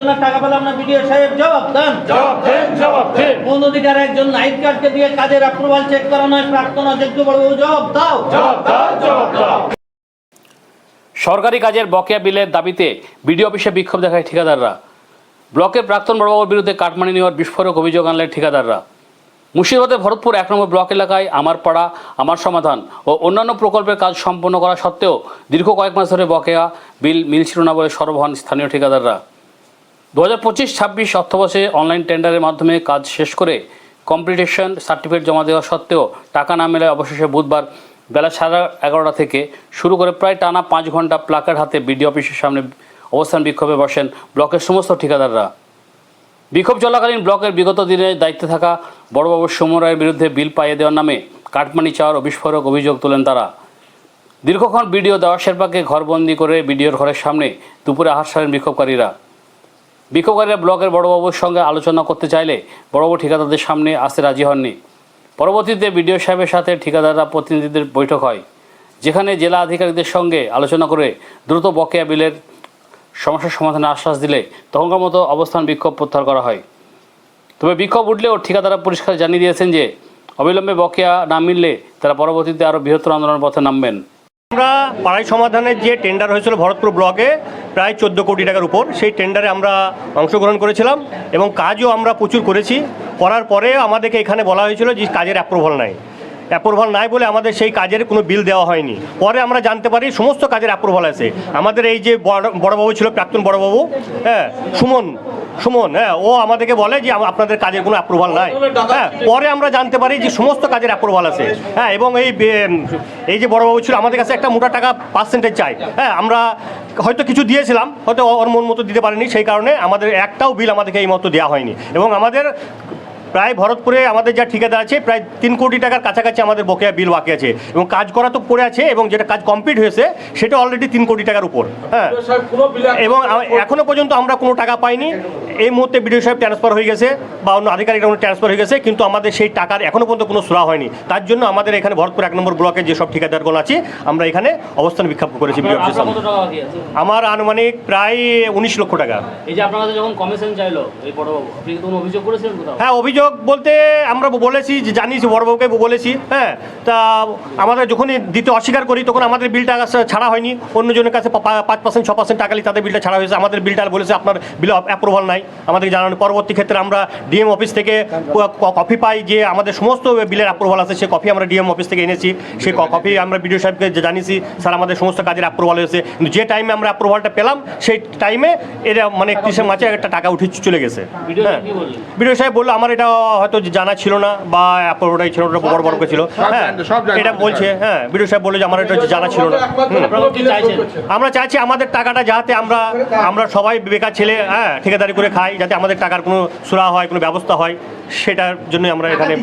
টাকা পেলাম না, বিডিও সাহেব জবাব দেন। কোন অধিকার একজন নাইট গার্ডকে দিয়ে কাজের অ্যাপ্রুভাল চেক করা নয়? প্রাক্তন অযোগ্য বড়বাবু জবাব দাও। সরকারি কাজের বকেয়া বিলের দাবিতে বিডিও অফিসে বিক্ষোভ দেখায় ঠিকাদাররা। ব্লকের প্রাক্তন বড়বাবুর বিরুদ্ধে কাটমানি নেওয়ার বিস্ফোরক অভিযোগ আনলেন ঠিকাদাররা। মুর্শিদাবাদের ভরতপুর ১ নম্বর ব্লক এলাকায় আমার পাড়া আমার সমাধান ও অন্যান্য প্রকল্পের কাজ সম্পন্ন করা সত্ত্বেও দীর্ঘ কয়েক মাস ধরে বকেয়া বিল মিলছিল না বলে সরব হন স্থানীয় ঠিকাদাররা। 2025-26 অর্থবর্ষে অনলাইন টেন্ডারের মাধ্যমে কাজ শেষ করে কমপ্লিটেশন সার্টিফিকেট জমা দেওয়া সত্ত্বেও টাকা না মেলায় অবশেষে বুধবার বেলা 11:30 থেকে শুরু করে প্রায় টানা 5 ঘন্টা প্লাকার্ড হাতে বিডিও অফিসের সামনে অবস্থান বিক্ষোভে বসেন ব্লকের সমস্ত ঠিকাদাররা। বিক্ষোভ চলাকালীন ব্লকের বিগত দিনে দায়িত্বে থাকা বড়বাবু সৌম্য রায়ের বিরুদ্ধে বিল পাইয়ে দেওয়ার নামে কাটমানি চাওয়ার ও বিস্ফোরক অভিযোগ তোলেন তারা। দীর্ঘক্ষণ বিডিও দেওয়া শেরপাকে ঘরবন্দি করে বিডিওর ঘরের সামনে দুপুরে আহার সারেন বিক্ষোভকারীরা। ব্লকের বড়বাবুর সঙ্গে আলোচনা করতে চাইলে বড়বাবু ঠিকাদারদের সামনে আসতে রাজি হননি। পরবর্তীতে বিডিও সাহেবের সাথে ঠিকাদাররা প্রতিনিধিদের বৈঠক হয়, যেখানে জেলা আধিকারিকদের সঙ্গে আলোচনা করে দ্রুত বকেয়া বিলের সমস্যার সমাধানের আশ্বাস দিলে তখনকার মতো অবস্থান বিক্ষোভ প্রত্যাহার করা হয়। তবে বিক্ষোভ উঠলেও ঠিকাদাররা পরিষ্কার জানিয়ে দিয়েছেন যে অবিলম্বে বকেয়া না মিললে তারা পরবর্তীতে আরও বৃহত্তর আন্দোলনের পথে নামবেন। আমরা পাড়াই সমাধানের যে টেন্ডার হয়েছিল ভরতপুর ব্লকে প্রায় 14 কোটি টাকার উপর, সেই টেন্ডারে আমরা অংশগ্রহণ করেছিলাম এবং কাজও আমরা প্রচুর করেছি। করার পরে আমাদেরকে এখানে বলা হয়েছিল যে কাজের অ্যাপ্রুভাল নাই বলে আমাদের সেই কাজের কোনো বিল দেওয়া হয়নি। পরে আমরা জানতে পারি সমস্ত কাজের অ্যাপ্রুভাল আছে। আমাদের এই যে বড়বাবু ছিল, প্রাক্তন বড়বাবু, সুমন, ও আমাদেরকে বলে যে আপনাদের কাজের কোনো অ্যাপ্রুভাল নাই। পরে আমরা জানতে পারি যে সমস্ত কাজের অ্যাপ্রুভাল আছে। এবং এই যে বড়বাবু ছিল আমাদের কাছে একটা মোটা টাকা পার্সেন্টেজ চাই। আমরা হয়তো কিছু দিয়েছিলাম, হয়তো ওর মন মতো দিতে পারিনি, সেই কারণে আমাদের একটাও বিল আমাদেরকে এই মতো দেওয়া হয়নি। এবং আমাদের প্রায় ভরতপুরে আমাদের যা ঠিকাদার আছে প্রায় 3 কোটি টাকার কাছাকাছি আমাদের বকেয়া বিল বাকি আছে এবং কাজ করা তো পড়ে আছে এবং যেটা কাজ কমপ্লিট হয়েছে সেটা অলরেডি 3 কোটি টাকার উপর। এবং এখনও পর্যন্ত আমরা কোনো টাকা পাইনি। এই মুহূর্তে বিডিও সাহেব ট্রান্সফার হয়ে গেছে বা অন্য আধিকারিকরা ট্রান্সফার হয়ে গেছে, কিন্তু আমাদের সেই টাকার এখনও পর্যন্ত কোনো সুরা হয়নি। তার জন্য আমাদের এখানে ভরতপুর 1 নম্বর ব্লকের যেসব ঠিকাদারগুলো আছে আমরা এখানে অবস্থান বিক্ষোভ করেছি বিডিও অফিসের সামনে। আমার আনুমানিক প্রায় 19 লক্ষ টাকা। এই যে আপনারা যখন কমিশন চাইলো এই বড়বাবু, আপনি কি কোনো অভিযোগ করেছিলেন কোথাও? হ্যাঁ, অভিযোগ বলতে আমরা বলেছি যে জানিয়েছি, বড়বাবুকে বলেছি। তা আমাদের যখনই দিতে অস্বীকার করি তখন আমাদের বিলটা ছাড়া হয়নি। অন্যজনের কাছে 5%, 6% টাকা তাদের বিলটা ছাড়া হয়েছে। আমাদের বিলটা বলেছে আপনার বিল অ্যাপ্রুভাল নাই, আমাদেরকে জানানো। পরবর্তী ক্ষেত্রে আমরা ডিএম অফিস থেকে কপি পাই যে আমাদের সমস্ত বিলের অ্যাপ্রুভাল আছে। সে কপি আমরা ডিএম অফিস থেকে এনেছি। সেই কপি আমরা বিডিও সাহেবকে জানিয়েছি, স্যার আমাদের সমস্ত কাজের অ্যাপ্রুভাল হয়েছে। কিন্তু যে টাইমে আমরা অ্যাপ্রুভালটা পেলাম সেই টাইমে এরা 31 মার্চে একটা টাকা উঠে চলে গেছে। বিডিও সাহেব বললো আমার এটা হয়তো জানা ছিল না বা অ্যাপ্রুভালটাই ছিল, বড়কে ছিল। এটা বলছে। বিডিও সাহেব বললো যে আমার এটা জানা ছিল না। আমরা চাইছি আমাদের টাকাটা যাতে আমরা সবাই বেকার ছেলে ঠিকাদারি করে খাই, যাতে আমাদের টাকার কোনো সুরা হয়, কোনো ব্যবস্থা হয়, সেটার জন্য আমরা এখানে।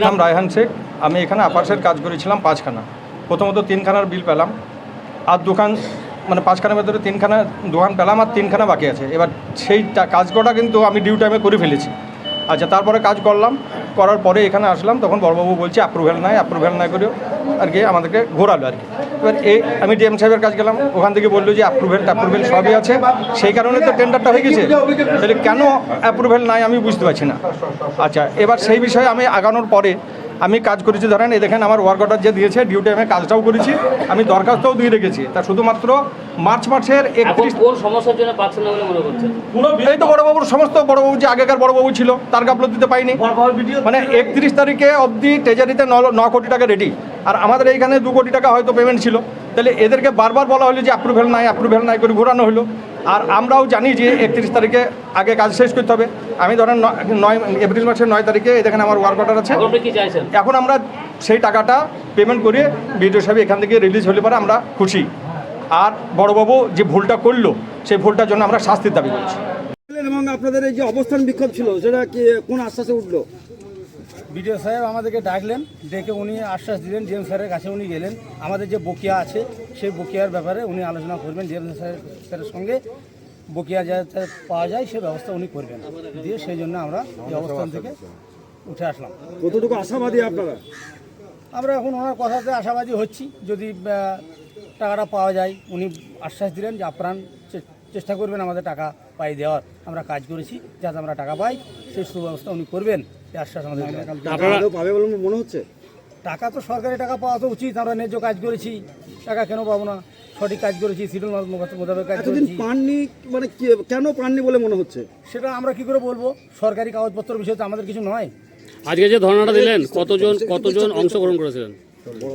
নাম রায়হান শেখ। আমি এখানে আপার্সের কাজ করেছিলাম 5খানা। প্রথমত 3খানার বিল পেলাম, আর দোকান মানে 5খানার ভেতরে 3খানা দোকান পেলাম, আর 3খানা বাকি আছে। এবার সেই কাজ করা কিন্তু আমি ডিউ টাইমে করে ফেলেছি। আচ্ছা, তারপরে কাজ করার পরে এখানে আসলাম, তখন বড়বাবু বলছে অ্যাপ্রুভেল নাই করেও আর কি আমাদেরকে ঘোরালো আর কি। এবার আমি ডিএম সাহেবের কাছে গেলাম, ওখান থেকে বললো যে অ্যাপ্রুভেল সবই আছে, সেই কারণে তো টেন্ডারটা হয়ে গেছে, তাহলে কেন অ্যাপ্রুভেল নাই আমি বুঝতে পারছি না। আচ্ছা, এবার সেই বিষয়ে আমি আগানোর পরে আমি কাজ করেছি। ধরেন এই দেখেন আমার ওয়ার্ক অর্ডার যে দিয়েছে, ডিউ টাইমে কাজটাও করেছি, আমি দরখাস্তও দিয়ে রেখেছি। তা শুধুমাত্র মার্চ মাসের 31 কোন সমস্যার জন্য পাচ্ছেন না বলে মনে করছেন? এই তো বড়বাবুর বড়বাবু যে আগেকার বড়বাবু ছিল তার গাফলতি দিতে পাইনি। মানে 31 তারিখে অবধি ট্রেজারিতে 9 কোটি টাকা রেডি, আর আমাদের এইখানে 2 কোটি টাকা হয়তো পেমেন্ট ছিল। তাহলে এদেরকে বারবার বলা হলো যে অ্যাপ্রুভেল নাই করে ঘোরানো হলো। আর আমরাও জানি যে 31 তারিখে আগে কাজ শেষ করতে হবে। আমি ধরেন এপ্রিল মাসের 9 তারিখে দেখেন আমার ওয়ার্ক অর্ডার আছে। এখন আমরা সেই টাকাটা পেমেন্ট করে বিডিও সাহেব এখান থেকে রিলিজ হলে পরে আমরা খুশি। আর বড়বাবু যে ভুলটা করলো সেই ভুলটার জন্য আমরা শাস্তির দাবি করছি। এবং আপনাদের এই যে অবস্থান বিক্ষোভ ছিল সেটা কি কোন আশ্বাসে উঠলো? বিডিও সাহেব আমাদেরকে ডাকলেন, ডেকে উনি আশ্বাস দিলেন, ডিএম স্যারের কাছে উনি গেলেন। আমাদের যে বকেয়া আছে সেই বকেয়ার ব্যাপারে উনি আলোচনা করবেন, ডিএম স্যারের সঙ্গে বকেয়া যাতে পাওয়া যায় সে ব্যবস্থা উনি করবেন। দিয়ে সেই জন্য আমরা এই অবস্থান থেকে উঠে আসলাম। কতটুকু আশাবাদী আপনারা? আমরা এখন ওনার কথাতে আশাবাদী হচ্ছি, যদি টাকাটা পাওয়া যায়। উনি আশ্বাস দিলেন যে আপ্রাণ চেষ্টা করবেন আমাদের টাকা পাই দেওয়ার আমরা কাজ করেছি, যাতে আমরা টাকা পাই সেই সুব্যবস্থা উনি করবেন এই আশ্বাস আমাদের দেন। আপনারা আদৌ পাবে বলে মনে হচ্ছে? টাকা তো সরকারি টাকা পাওয়া তো উচিত, আমরা ন্যায্য কাজ করেছি, টাকা কেন পাবো না? সঠিক কাজ করেছি, শিডিউল মোতাবেক কাজ এতদিন করেছি। পাননি, মানে কেন পাননি বলে মনে হচ্ছে? সেটা আমরা কি করে বলবো? সরকারি কাগজপত্রের বিষয়ে তো আমাদের কিছু নয়। আজকে যে ধর্ণাটা দিলেন কতজন অংশগ্রহণ করেছিলেন,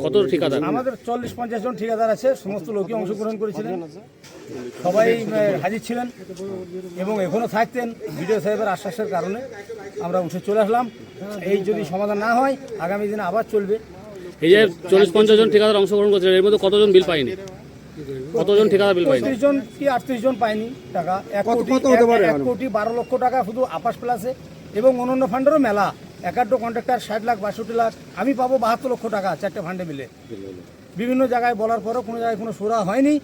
কত ঠিকাদার? আমাদের 40-50 জন ঠিকাদার আছে, সমস্ত লোকই অংশগ্রহণ করেছিলেন, সবাই হাজির ছিলেন এবং এখনও থাকতেন। বিডিও সাহেবের আশ্বাসের কারণে আমরা উঠে চলে আসলাম। এই যদি সমাধান না হয় আগামী দিনে আবার চলবে। এই যে 40-50 জন ঠিকাদার অংশগ্রহণ করেছিলেন, এর মধ্যে কতজন বিল পায়নি? কতজন ঠিকাদার বিল পায়নি? 35 জন কি 38 জন পায়নি টাকা। 1 কোটি 12 লক্ষ টাকা শুধু আপাস প্লাসে এবং অন্যান্য ফান্ডেরও মেলা। একাড্ড কন্ট্রাক্টর 60 লাখ 62 লাখ, আমি পাবো 72 লক্ষ টাকা 4টে ফান্ডে মিলে। বিভিন্ন জায়গায় বলার পরও কোনো জায়গায় কোনো সুরা হয়নি।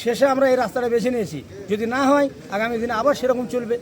শেষে আমরা এই রাস্তাটা বেছে নিয়েছি, যদি না হয় আগামী দিনে আবার সেরকম চলবে।